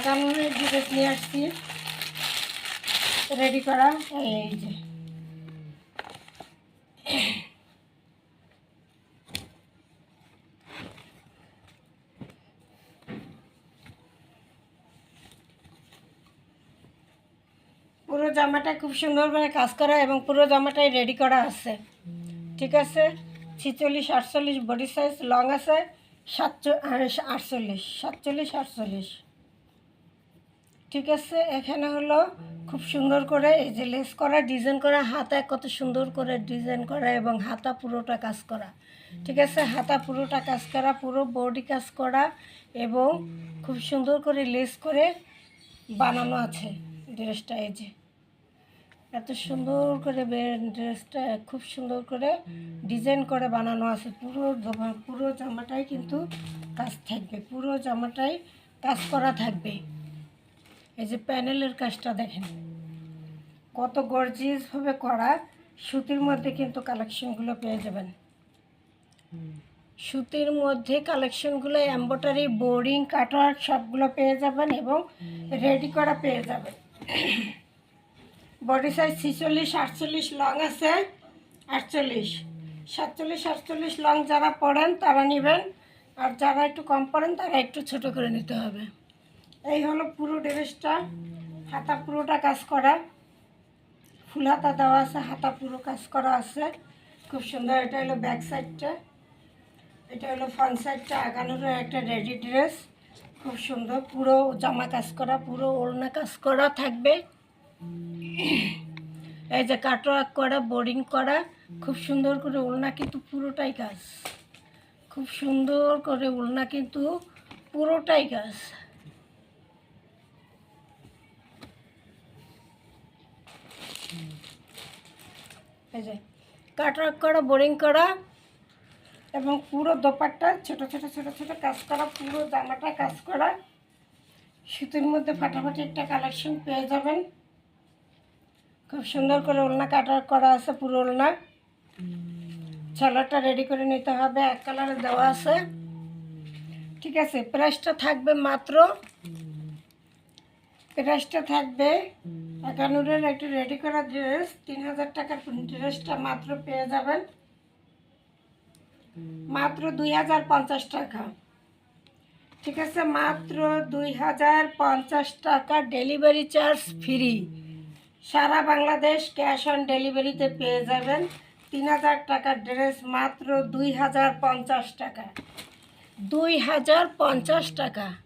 আগানোর ড্রেস নিয়ে আসছি রেডি করা। এই যে পুরো জামাটা খুব সুন্দর করে কাজ করা এবং পুরো জামাটাই রেডি করা আছে। ঠিক আছে, 46-48 বডি সাইজ, লং আছে 47-48। ঠিক আছে, এখানে হলো খুব সুন্দর করে এই যে লেস করা, ডিজাইন করা, হাতায় কত সুন্দর করে ডিজাইন করা এবং হাতা পুরোটা কাজ করা। ঠিক আছে, হাতা পুরোটা কাজ করা, পুরো বডি কাজ করা এবং খুব সুন্দর করে লেস করে বানানো আছে ড্রেসটা। এই যে এত সুন্দর করে ড্রেসটা খুব সুন্দর করে ডিজাইন করে বানানো আছে। পুরো জামাটাই কিন্তু কাজ থাকবে, পুরো জামাটাই কাজ করা থাকবে। এই যে প্যানেলের কাজটা দেখেন কত গর্জিয়াসভাবে করা। সুতির মধ্যে কিন্তু কালেকশনগুলো পেয়ে যাবেন, সুতির মধ্যে কালেকশনগুলো এমব্রয়ডারি, বোরিং, কাটওয়ার্ক সবগুলো পেয়ে যাবেন এবং রেডি করা পেয়ে যাবেন। বডি সাইজ 46-48, লং আছে 48, 47-48 লং। যারা পড়েন তারা নেবেন, আর যারা একটু কম পড়েন তারা একটু ছোট করে নিতে হবে। এই হলো পুরো ড্রেসটা, হাতা পুরোটা কাজ করা, ফুল হাতা দেওয়া আছে, হাতা পুরো কাজ করা আছে খুব সুন্দর। এটা হলো ব্যাক সাইডটা, এটা হলো ফ্রন্ট সাইডটা। আগানোরও একটা রেডি ড্রেস, খুব সুন্দর পুরো জামা কাজ করা, পুরো ওড়না কাজ করা থাকবে। এই যে কাটওয়ার্ক করা, বোরিং করা, খুব সুন্দর করে ওড়না কিন্তু পুরোটাই কাজ, খুব সুন্দর করে ওড়না কিন্তু পুরোটাই কাজ। এই যে কাটওয়ার্ক করা, বোরিং করা এবং পুরো দোপাট্টা ছোট ছোট ছোট ছোট কাজ করা, পুরো জামাটা কাজ করা। সুতির মধ্যে ফাটাফাটি একটা কালেকশন পেয়ে যাবেন। খুব সুন্দর করে ওড়না কাটওয়ার্ক করা আছে, পুরো ওড়না। ছালাটা রেডি করে নিতে হবে, এক কালারে দেওয়া আছে। ঠিক আছে, প্রাইসটা থাকবে মাত্র, প্রাইসটা থাকবে 51 একটা রেডি করা ড্রেস 3000 টাকার ড্রেসটা মাত্র পেয়ে যাবেন মাত্র 2050 টাকা। ঠিক আছে, মাত্র 2050 টাকা, ডেলিভারি চার্জ ফ্রি। সারা বাংলাদেশ ক্যাশ অন ডেলিভারিতে পেয়ে যাবেন 3000 টাকার ড্রেস মাত্র 2050 টাকা, 2050 টাকা।